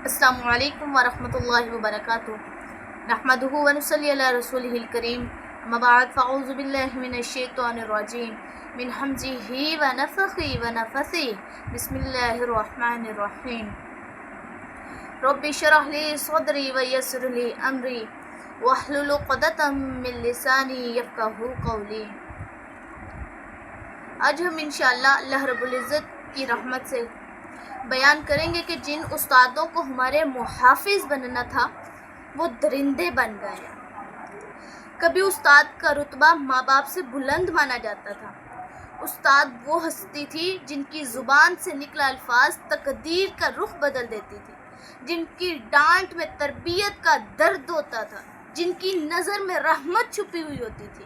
السلام علیکم ورحمۃ اللہ وبرکاتہ نحمدہ ونصلی علی رسولہ الکریم اما بعد فاعوذ باللہ من الشیطان الرجیم من حمزہ ونفخہ ونفثہ بسم اللہ الرحمن الرحیم رب اشرح لی صدری ویسر لی امری واحلل عقدۃ من لسانی یفقہوا قولی۔ آج ہم انشاءاللہ اللہ رب العزت کی رحمت سے بیان کریں گے کہ جن استادوں کو ہمارے محافظ بننا تھا وہ درندے بن گئے۔ کبھی استاد کا رتبہ ماں باپ سے بلند مانا جاتا تھا۔ استاد وہ ہستی تھی جن کی زبان سے نکلا الفاظ تقدیر کا رخ بدل دیتی تھی، جن کی ڈانٹ میں تربیت کا درد ہوتا تھا، جن کی نظر میں رحمت چھپی ہوئی ہوتی تھی۔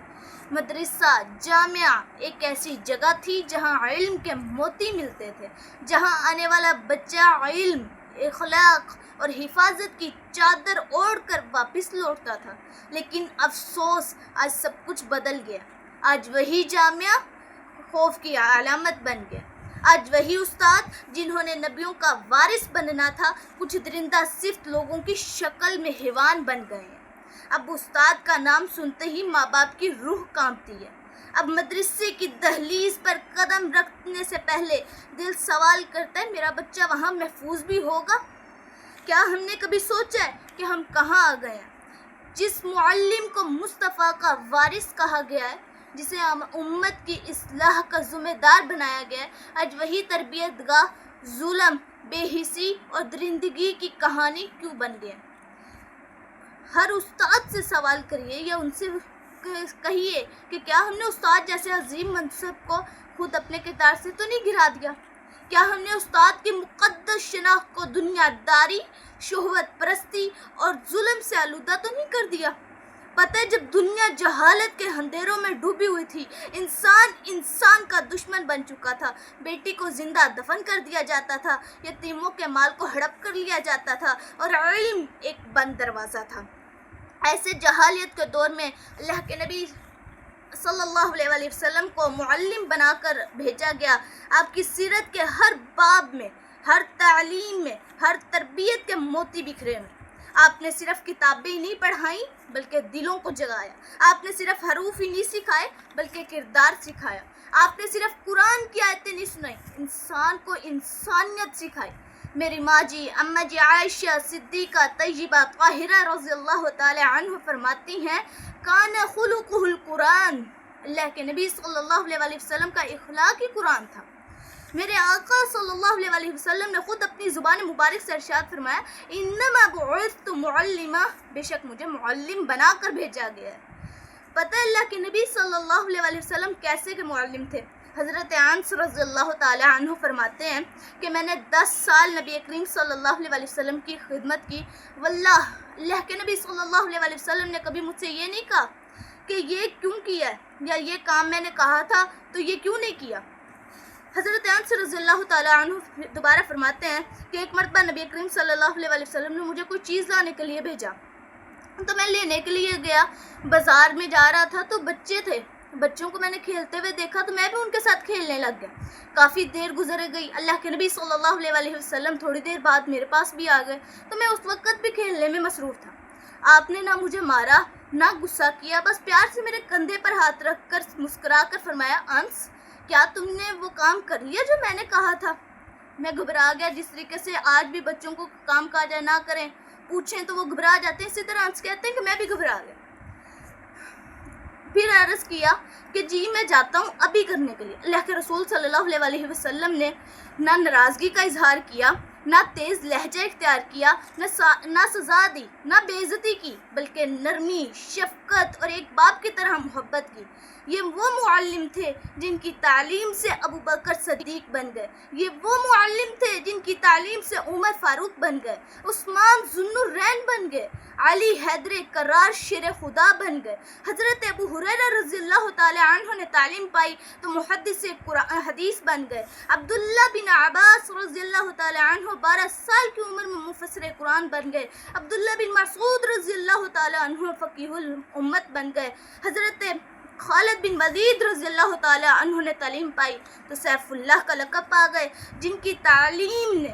مدرسہ جامعہ ایک ایسی جگہ تھی جہاں علم کے موتی ملتے تھے، جہاں آنے والا بچہ علم، اخلاق اور حفاظت کی چادر اوڑھ کر واپس لوٹتا تھا۔ لیکن افسوس، آج سب کچھ بدل گیا۔ آج وہی جامعہ خوف کی علامت بن گیا۔ آج وہی استاد جنہوں نے نبیوں کا وارث بننا تھا، کچھ درندہ صفت لوگوں کی شکل میں حیوان بن گئے ہیں۔ اب استاد کا نام سنتے ہی ماں باپ کی روح کانپتی ہے۔ اب مدرسے کی دہلیز پر قدم رکھنے سے پہلے دل سوال کرتا ہے، میرا بچہ وہاں محفوظ بھی ہوگا؟ کیا ہم نے کبھی سوچا ہے کہ ہم کہاں آ گئے ہیں؟ جس معلم کو مصطفیٰ کا وارث کہا گیا ہے، جسے امت کی اصلاح کا ذمہ دار بنایا گیا ہے، آج وہی تربیت گاہ ظلم، بے حسی اور درندگی کی کہانی کیوں بن گیا؟ ہر استاد سے سوال کریے یا ان سے کہیے کہ کیا ہم نے استاد جیسے عظیم منصب کو خود اپنے کردار سے تو نہیں گرا دیا؟ کیا ہم نے استاد کی مقدس شناخت کو دنیا داری، شہوت پرستی اور ظلم سے آلودہ تو نہیں کر دیا؟ پتہ ہے، جب دنیا جہالت کے اندھیروں میں ڈوبی ہوئی تھی، انسان کا دشمن بن چکا تھا، بیٹی کو زندہ دفن کر دیا جاتا تھا، یتیموں کے مال کو ہڑپ کر لیا جاتا تھا اور علم ایک بند دروازہ تھا۔ ایسے جہالیت کے دور میں اللہ کے نبی صلی اللہ علیہ وسلم کو معلم بنا کر بھیجا گیا۔ آپ کی سیرت کے ہر باب میں، ہر تعلیم میں، ہر تربیت کے موتی بکھرے ہیں۔ آپ نے صرف کتابیں نہیں پڑھائیں بلکہ دلوں کو جگایا۔ آپ نے صرف حروف ہی نہیں سکھائے بلکہ کردار سکھایا۔ آپ نے صرف قرآن کی آیتیں نہیں سنائی، انسان کو انسانیت سکھائی۔ میری ماں جی، اماں جی عائشہ صدیقہ طیبہ طاہرہ رضی اللہ تعالی عنہ فرماتی ہیں، کان خلقہ القرآن، اللہ کے نبی صلی اللہ علیہ وسلم کا اخلاق ہی قرآن تھا۔ میرے آقا صلی اللہ علیہ وسلم نے خود اپنی زبان مبارک سے ارشاد فرمایا، انما بعثت معلما، بے شک مجھے معلم بنا کر بھیجا گیا ہے۔ پتہ ہے اللہ کے نبی صلی اللہ علیہ وسلم کیسے کے معلم تھے؟ حضرت انس رضی اللہ تعالی عنہ فرماتے ہیں کہ میں نے 10 سال نبی کریم صلی اللہ علیہ وسلم کی خدمت کی، واللہ اللہ کے نبی صلی اللہ علیہ وسلم نے کبھی مجھ سے یہ نہیں کہا کہ یہ کیوں کیا ہے، یا یہ کام میں نے کہا تھا تو یہ کیوں نہیں کیا۔ حضرت انس رضی اللہ تعالی عنہ دوبارہ فرماتے ہیں کہ ایک مرتبہ نبی کریم صلی اللہ علیہ وسلم نے مجھے کوئی چیز لانے کے لیے بھیجا، تو میں لینے کے لیے گیا، بازار میں جا رہا تھا تو بچے تھے، بچوں کو میں نے کھیلتے ہوئے دیکھا تو میں بھی ان کے ساتھ کھیلنے لگ گیا۔ کافی دیر گزر گئی، اللہ کے نبی صلی اللہ علیہ وسلم تھوڑی دیر بعد میرے پاس بھی آ گئے، تو میں اس وقت بھی کھیلنے میں مصروف تھا۔ آپ نے نہ مجھے مارا نہ غصہ کیا، بس پیار سے میرے کندھے پر ہاتھ رکھ کر مسکرا کر فرمایا، انس کیا تم نے وہ کام کر لیا جو میں نے کہا تھا؟ میں گھبرا گیا، جس طریقے سے آج بھی بچوں کو کام کہا جائے نہ کریں، پوچھیں تو وہ گھبرا جاتے ہیں، اسی طرح انس کہتے ہیں کہ میں بھی گھبرا گیا۔ پھر عرض کیا کہ جی میں جاتا ہوں ابھی کرنے کے لیے۔ اللہ کے رسول صلی اللہ علیہ وسلم نے نہ ناراضگی کا اظہار کیا، نہ تیز لہجہ اختیار کیا، نہ سزا دی، نہ بے عزتی کی، بلکہ نرمی، شفقت اور ایک باپ کی طرح محبت کی۔ یہ وہ معلم تھے جن کی تعلیم سے ابو بکر صدیق بن گئے۔ یہ وہ معلم تھے جن کی تعلیم سے عمر فاروق بن گئے، عثمان ذو النورین بن گئے، علی حیدر کرار شیر خدا بن گئے۔ حضرت ابو ہریرہ رضی اللہ تعالی عنہ نے تعلیم پائی تو محدث حدیث بن گئے۔ عبداللہ بن عباس رضی اللہ تعالی عنہ 12 سال کی عمر میں مفسر قرآن بن گئے۔ عبداللہ بن مسعود رضی اللہ تعالی عنہ فقیہ الامت بن گئے۔ حضرت خالد بن ولید رضی اللہ تعالی عنہ نے تعلیم پائی تو سیف اللہ کا لقب پا گئے، جن کی تعلیم نے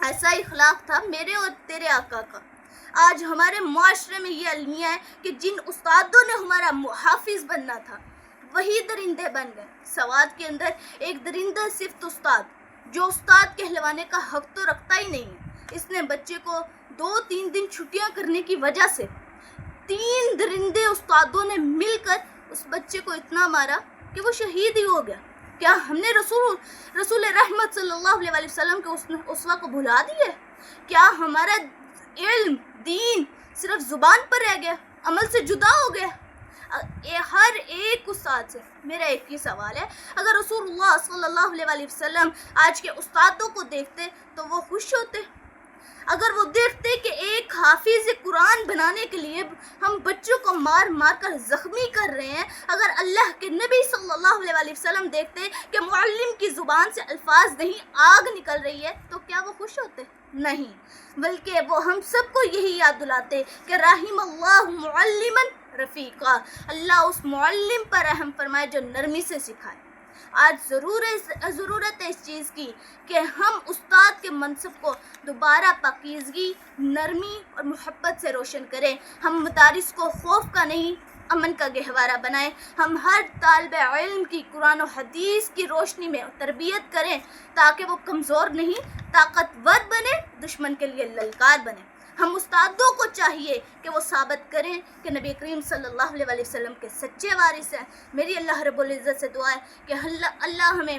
ایسا اخلاق تھا میرے اور تیرے آقا کا. آج ہمارے معاشرے میں یہ المیہ ہے کہ جن استادوں نے ہمارا محافظ بننا تھا وہی درندے بن گئے. سواد کے اندر ایک درندہ صفت استاد، جو استاد کہلوانے کا حق تو رکھتا ہی نہیں ہے. اس نے بچے کو 2-3 دن چھٹیاں کرنے کی وجہ سے 3 درندے استادوں نے مل کر اس بچے کو اتنا مارا کہ وہ شہید ہی ہو گیا. کیا ہم نے رسول رحمت صلی اللہ علیہ وسلم کے اسوہ کو بھلا دیے؟ کیا ہمارا علم دین صرف زبان پر رہ گیا، عمل سے جدا ہو گیا؟ ہر ایک استاد سے میرا ایک ہی سوال ہے، اگر رسول اللہ صلی اللہ علیہ وسلم آج کے استادوں کو دیکھتے تو وہ خوش ہوتے؟ اگر وہ دیکھتے کہ ایک حافظ قرآن بنانے کے لیے ہم بچوں کو مار مار کر زخمی کر رہے ہیں، اگر اللہ کے نبی صلی اللہ علیہ وسلم دیکھتے کہ معلم کی زبان سے الفاظ نہیں آگ نکل رہی ہے، تو کیا وہ خوش ہوتے؟ نہیں، بلکہ وہ ہم سب کو یہی یاد دلاتے کہ رحم اللہ معلما رفیقا، اللہ اس معلم پر رحم فرمائے جو نرمی سے سکھائے. آج ضرورت ہے اس چیز کی کہ ہم استاد کے منصب کو دوبارہ پاکیزگی، نرمی اور محبت سے روشن کریں. ہم مدارس کو خوف کا نہیں، امن کا گہوارہ بنائیں. ہم ہر طالب علم کی قرآن و حدیث کی روشنی میں تربیت کریں تاکہ وہ کمزور نہیں، طاقتور بنے، دشمن کے لیے للکار بنے. ہم استادوں کو چاہیے کہ وہ ثابت کریں کہ نبی کریم صلی اللہ علیہ وسلم کے سچے وارث ہیں. میری اللہ رب العزت سے دعا ہے کہ اللہ ہمیں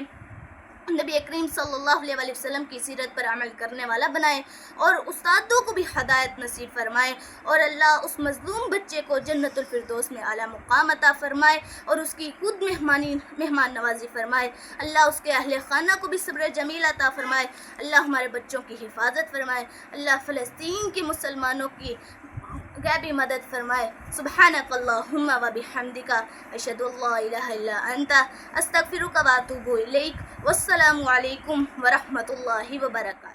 نبی کریم صلی اللہ علیہ وسلم کی سیرت پر عمل کرنے والا بنائے اور استادوں کو بھی ہدایت نصیب فرمائے، اور اللہ اس مظلوم بچے کو جنت الفردوس میں اعلیٰ مقام عطا فرمائے اور اس کی خود مہمان نوازی فرمائے. اللہ اس کے اہل خانہ کو بھی صبر جمیل عطا فرمائے. اللہ ہمارے بچوں کی حفاظت فرمائے. اللہ فلسطین کے مسلمانوں کی غیبی مدد فرمائے. سبحانک اللہم و بحمدک، اشہد ان لا الہ الا انت، استغفرک و اتوب الیک. والسلام علیکم ورحمۃ اللہ وبرکاتہ.